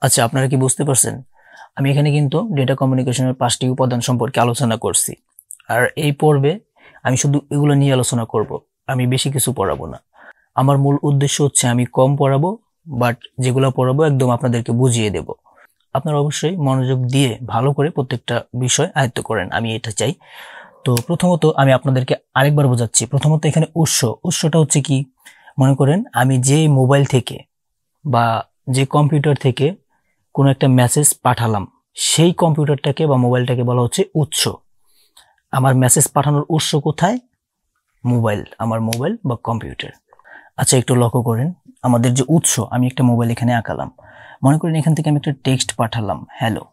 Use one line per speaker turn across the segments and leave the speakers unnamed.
আচ্ছা, আপনারা কি বুঝতে পারছেন? আমি এখানে কিন্তু ডেটা কমিউনিকেশনের 5টি উপাদান সম্পর্কে আলোচনা করছি। আর এই পর্বে আমি শুধু এগুলো নিয়ে আলোচনা করব। আমি বেশি কিছু পড়াবো না। আমার মূল উদ্দেশ্য হচ্ছে আমি কম পড়াবো, বাট যেগুলো পড়াবো একদম আপনাদেরকে বুঝিয়ে দেব। আপনারা অবশ্যই মনোযোগ দিয়ে ভালো করে প্রত্যেকটা বিষয় আয়ত্ত করেন, আমি এটা চাই। তো প্রথমত আমি আপনাদেরকে আরেকবার বোঝাচ্ছি। প্রথমত এখানে উৎসটা হচ্ছে কি? মনে করেন আমি যে মোবাইল থেকে বা যে কম্পিউটার থেকে কোনো একটা মেসেজ পাঠালাম, সেই কম্পিউটারটাকে বা মোবাইলটাকে বলা হচ্ছে উৎস। আমার মেসেজ পাঠানোর উৎস কোথায়? মোবাইল, আমার মোবাইল বা কম্পিউটার। আচ্ছা, একটু লক্ষ্য করেন আমাদের যে উৎস, আমি একটা মোবাইল এখানে আঁকালাম। মনে করেন এখান থেকে আমি একটা টেক্সট পাঠালাম, হ্যালো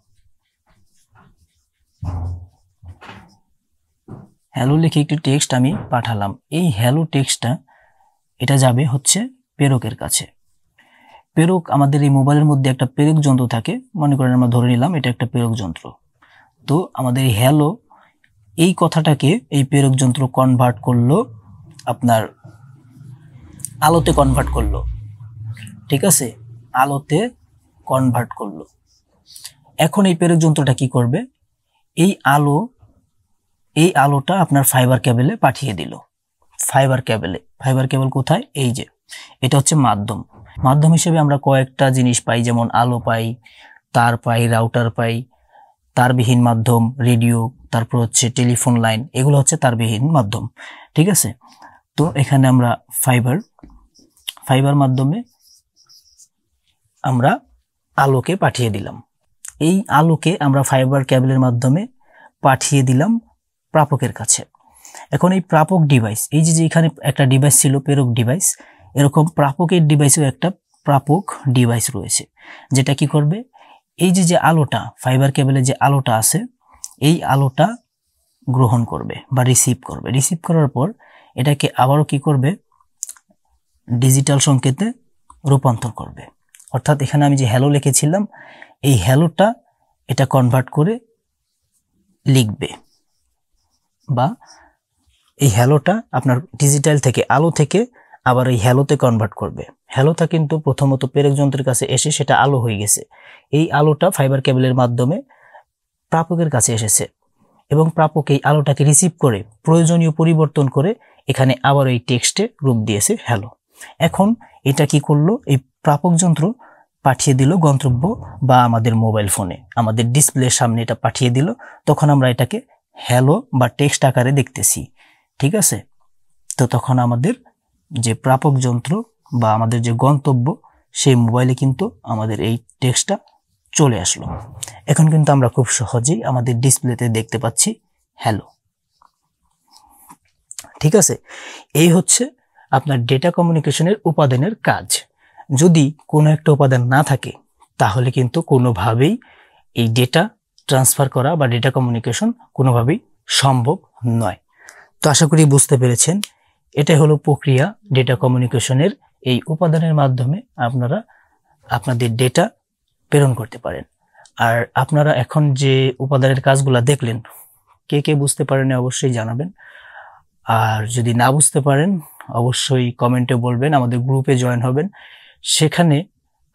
হ্যালো লিখে একটি টেক্সট আমি পাঠালাম। এই হ্যালো টেক্সটটা এটা যাবে হচ্ছে প্রেরকের কাছে। প্রেরক, আমাদের এই মোবাইলের মধ্যে একটা প্রেরক যন্ত্র থাকে, মনে করেন আমরা ধরে নিলাম এটা একটা প্রেরক যন্ত্র। তো আমাদের এই হ্যালো এই কথাটাকে এই প্রেরক যন্ত্র কনভার্ট করলো, আপনার আলোতে কনভার্ট করলো। ঠিক আছে, আলোতে কনভার্ট করলো। এখন এই প্রেরক যন্ত্রটা কি করবে? এই আলোটা আপনার ফাইবার কেবলে পাঠিয়ে দিল। ফাইবার কেবল কোথায়? এই যে এটা হচ্ছে মাধ্যম হিসেবে আমরা কয়েকটা জিনিস পাই, যেমন আলো পাই, তার পাই, রাউটার পাই, তারবিহীন মাধ্যম, রেডিও, তারপর হচ্ছে টেলিফোন লাইন, এগুলো হচ্ছে তারবিহীন মাধ্যম। ঠিক আছে, তো এখানে আমরা ফাইবার মাধ্যমে আমরা আলোকে পাঠিয়ে দিলাম। এই আলোকে আমরা ফাইবার কেবলের মাধ্যমে পাঠিয়ে দিলাম প্রাপকের কাছে। এখন এই প্রাপক ডিভাইস, এই যে এখানে একটা ডিভাইস ছিল প্রেরক ডিভাইস, এরকম প্রাপকের ডিভাইসেও একটা প্রাপক ডিভাইস রয়েছে, যেটা কি করবে? এই যে আলোটা, ফাইবার কেবলে যে আলোটা আছে, এই আলোটা গ্রহণ করবে বা রিসিভ করবে। রিসিভ করার পর এটাকে আবারও কি করবে? ডিজিটাল সংকেতে রূপান্তর করবে। অর্থাৎ এখানে আমি যে হ্যালো লিখেছিলাম, এই হ্যালোটা এটা কনভার্ট করে লিখবে, বা এই হ্যালোটা আপনার ডিজিটাল থেকে, আলো থেকে আবার এই হ্যালোতে কনভার্ট করবে। হ্যালোটা কিন্তু প্রথমত প্রেরক যন্ত্রের কাছে এসে সেটা আলো হয়ে গেছে। এই আলোটা ফাইবার কেবলের মাধ্যমে প্রাপকের কাছে এসেছে, এবং প্রাপক এই আলোটাকে রিসিভ করে প্রয়োজনীয় পরিবর্তন করে এখানে আবার এই টেক্সটে রূপ দিয়েছে হ্যালো। এখন এটা কি করলো? এই প্রাপক যন্ত্র পাঠিয়ে দিল গন্তব্য বা আমাদের মোবাইল ফোনে, আমাদের ডিসপ্লের সামনে এটা পাঠিয়ে দিল। তখন আমরা এটাকে হ্যালো বা টেক্সট আকারে দেখতেছি। ঠিক আছে, তো তখন আমাদের যে প্রাপক যন্ত্র বা আমাদের যে গন্তব্য, সেই মোবাইলে কিন্তু আমাদের এই টেক্সটটা চলে আসলো। এখন কিন্তু আমরা খুব সহজেই আমাদের ডিসপ্লেতে দেখতে পাচ্ছি হ্যালো। ঠিক আছে, এই হচ্ছে আপনার ডেটা কমিউনিকেশনের উপাদানের কাজ। যদি কোনো একটা উপাদান না থাকে, তাহলে কিন্তু কোনোভাবেই এই ডেটা ট্রান্সফার করা বা ডেটা কমিউনিকেশন কোনোভাবেই সম্ভব নয়। তো আশা করি বুঝতে পেরেছেন, এটাই হলো প্রক্রিয়া ডেটা কমিউনিকেশনের। এই উপাদানের মাধ্যমে আপনারা আপনাদের ডেটা প্রেরণ করতে পারেন। আর আপনারা এখন যে উপাদানের কাজগুলো দেখলেন, কে কে বুঝতে পারেন অবশ্যই জানাবেন। আর যদি না বুঝতে পারেন অবশ্যই কমেন্টে বলবেন, আমাদের গ্রুপে জয়েন হবেন। সেখানে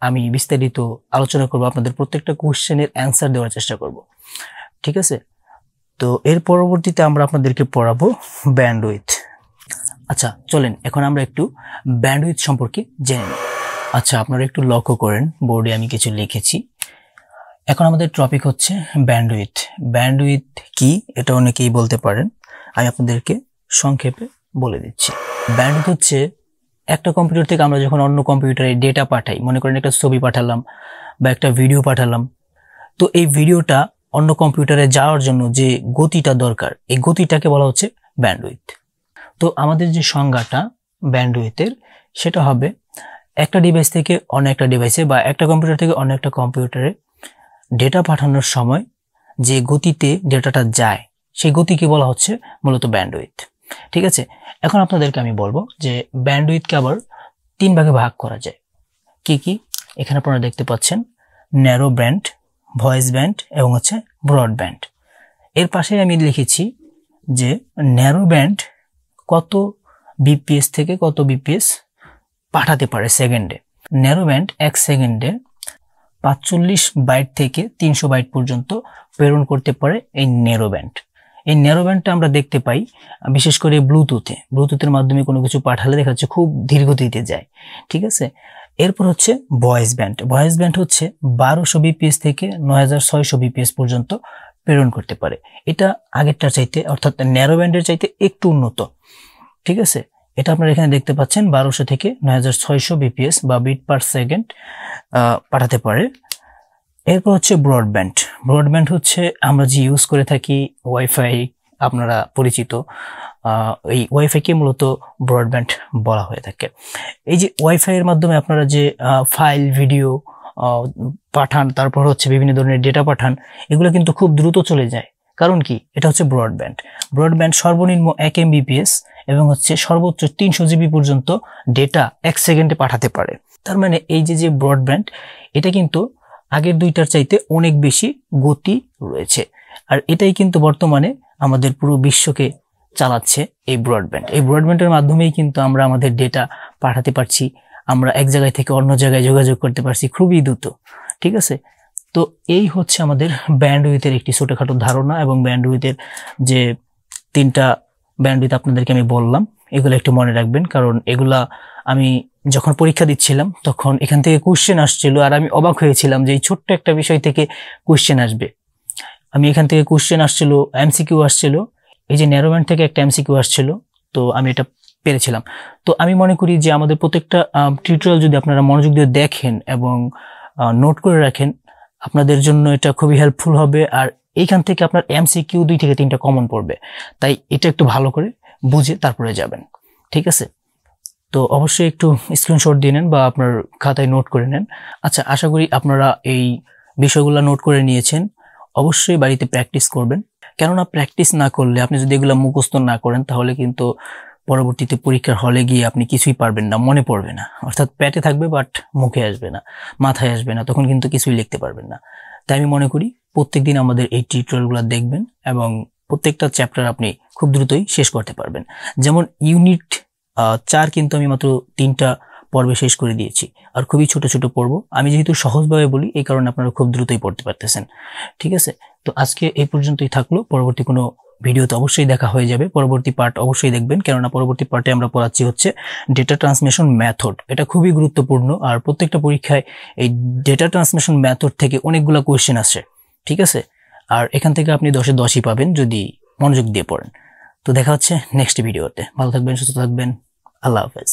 আমি বিস্তারিত আলোচনা করব, আপনাদের প্রত্যেকটা কোশ্চেনের অ্যান্সার দেওয়ার চেষ্টা করব। ঠিক আছে, তো এর পরবর্তীতে আমরা আপনাদেরকে পড়াবো ব্যান্ডউইথ। আচ্ছা চলেন এখন আমরা একটু ব্যান্ডউইথ সম্পর্কে জেনে নিই। আচ্ছা, আপনারা একটু লক্ষ্য করেন, বোর্ডে আমি কিছু লিখেছি। এখন আমাদের টপিক হচ্ছে ব্যান্ডউইথ। ব্যান্ডউইথ কি এটা অনেকেই বলতে পারেন, আমি আপনাদেরকে সংক্ষেপে বলে দিচ্ছি। ব্যান্ডউইথ হচ্ছে একটা কম্পিউটার থেকে আমরা যখন অন্য কম্পিউটারে ডেটা পাঠাই, মনে করেন একটা ছবি পাঠালাম বা একটা ভিডিও পাঠালাম, তো এই ভিডিওটা অন্য কম্পিউটারে যাওয়ার জন্য যে গতিটা দরকার, এই গতিটাকে বলা হচ্ছে ব্যান্ডউইথ। তো আমাদের যে সংজ্ঞাটা ব্যান্ডউইথের, সেটা হবে একটা ডিভাইস থেকে অন্য একটা ডিভাইসে বা একটা কম্পিউটার থেকে অন্য একটা কম্পিউটারে ডেটা পাঠানোর সময় যে গতিতে ডেটাটা যায়, সেই গতিকে বলা হচ্ছে মূলত ব্যান্ডউইথ। ঠিক আছে, এখন আপনাদেরকে আমি বলবো যে ব্যান্ডউইথকে আবার 3 ভাগে ভাগ করা যায়। কি কি? এখানে আপনারা দেখতে পাচ্ছেন ন্যারো ব্যান্ড, ভয়েস ব্যান্ড এবং হচ্ছে ব্রড ব্যান্ড। এর পাশে আমি লিখেছি যে ন্যারো ব্যান্ড কত বিপিএস থেকে কত বিপিএস পাঠাতে পারে সেকেন্ডে। ন্যারো ব্যান্ড 1 সেকেন্ডে 45 বাইট থেকে 300 বাইট পর্যন্ত প্রেরণ করতে পারে এই ন্যারো ব্যান্ড। এই ন্যারো ব্যান্ডটা আমরা দেখতে পাই বিশেষ করে ব্লুটুথের মাধ্যমে কোনো কিছু পাঠালে দেখা যাচ্ছে খুব ধীর গতিতে যায়, ঠিক আছে। এরপর হচ্ছে ভয়েস ব্যান্ড হচ্ছে 1200 বিপিএস থেকে 9600 বিপিএস পর্যন্ত প্রেরণ করতে পারে। এটা আগেরটার চাইতে অর্থাৎ ন্যারো ব্যান্ডের চাইতে একটু উন্নত, ঠিক আছে। এটা আপনারা এখানে দেখতে পাচ্ছেন 1200 থেকে 9600 বিপিএস বা বিট পার সেকেন্ড পাঠাতে পারে। এরপর হচ্ছে ব্রডব্যান্ড হচ্ছে আমরা যে ইউজ করে থাকি ওয়াইফাই, আপনারা পরিচিত এই ওয়াইফাইকে মূলত ব্রডব্যান্ড বলা হয়ে থাকে। এই যে ওয়াইফাই এর মাধ্যমে আপনারা যে ফাইল ভিডিও পাঠান, তারপর হচ্ছে বিভিন্ন ধরনের ডেটা পাঠান, এগুলো কিন্তু খুব দ্রুত চলে যায়। কারণ কি? এটা হচ্ছে ব্রডব্যান্ড সর্বনিম্ন 1 MBPS এবং হচ্ছে সর্বোচ্চ 300 জিবি পর্যন্ত ডেটা 1 সেকেন্ডে পাঠাতে পারে। তার মানে এই যে ব্রডব্যান্ড, এটা কিন্তু আগের দুইটার চাইতে অনেক বেশি গতি রয়েছে। আর এটাই কিন্তু বর্তমানে আমাদের পুরো বিশ্বকে চালাচ্ছে এই ব্রডব্যান্ডের মাধ্যমেই কিন্তু আমরা আমাদের ডেটা পাঠাতে পারছি, আমরা এক জায়গায় থেকে অন্য জায়গায় যোগাযোগ করতে পারছি খুবই দ্রুত, ঠিক আছে। তো এই হচ্ছে আমাদের ব্যান্ডউইথের একটি ছোটখাটো ধারণা, এবং ব্যান্ডউইথের যে 3টা ব্যান্ডউইথ আপনাদেরকে আমি বললাম, এগুলো একটু মনে রাখবেন। কারণ এগুলা আমি যখন পরীক্ষা দিচ্ছিলাম তখন এখান থেকে কোশ্চেন আসছিল, আর আমি অবাক হয়েছিলাম যে এই ছোট্ট একটা বিষয় থেকে কোশ্চেন আসবে। আমি এখান থেকে কোশ্চেন আসছিল, এমসিকিউ আসছিল, এই যে ন্যারো ব্যান্ড থেকে একটা এমসিকিউ আসছিল, তো আমি এটা পেরেছিলাম। তো আমি মনে করি যে আমাদের প্রত্যেকটা টিউটোরিয়াল যদি আপনারা মনোযোগ দিয়ে দেখেন এবং নোট করে রাখেন, আপনাদের জন্য এটা খুবই হেল্পফুল হবে। আর এইখান থেকে আপনার এমসিকিউ 2 থেকে 3টা কমন পড়বে, তাই এটা একটু ভালো করে বুঝে তারপরে যাবেন, ঠিক আছে। তো অবশ্যই একটু স্ক্রিনশট দিয়ে নেন বা আপনার খাতায় নোট করে নেন। আচ্ছা, আশা করি আপনারা এই বিষয়গুলো নোট করে নিয়েছেন। অবশ্যই বাড়িতে প্র্যাকটিস করবেন, কেননা প্র্যাকটিস না করলে, আপনি যদি এগুলো মুখস্থ না করেন, তাহলে কিন্তু পরবর্তীতে পরীক্ষার হলে গিয়ে আপনি কিছুই পারবেন না, মনে পড়বে না, অর্থাৎ পেটে থাকবে বাট মুখে আসবে না, মাথায় আসবে না, তখন কিন্তু কিছুই লিখতে পারবেন না। তাই আমি মনে করি প্রত্যেকদিন আমাদের এই টিউটোরিয়ালগুলো দেখবেন এবং প্রত্যেকটা চ্যাপ্টার আপনি খুব দ্রুতই শেষ করতে পারবেন। যেমন ইউনিট 4 কিন্তু আমি মাত্র 3টা পর্বে শেষ করে দিয়েছি, আর খুবই ছোট ছোট পর্ব। আমি যেহেতু সহজভাবে বলি, এই কারণে আপনারা খুব দ্রুতই পড়তে পারতেছেন, ঠিক আছে। তো আজকে এই পর্যন্তই থাকলো। পরবর্তী কোনো ভিডিওতে অবশ্যই দেখা হয়ে যাবে, পরবর্তী পার্ট অবশ্যই দেখবেন, কেননা পরবর্তী পার্টে আমরা পড়াচ্ছি হচ্ছে ডেটা ট্রান্সমিশন মেথড। এটা খুবই গুরুত্বপূর্ণ, আর প্রত্যেকটা পরীক্ষায় এই ডেটা ট্রান্সমিশন মেথড থেকে অনেকগুলো কোয়েশ্চেন আসে, ঠিক আছে। আর এখান থেকে আপনি 10-এ 10ই পাবেন যদি মনোযোগ দিয়ে পড়েন। তো দেখা হচ্ছে নেক্সট ভিডিওতে। ভালো থাকবেন, সুস্থ থাকবেন, আল্লাহ হাফেজ।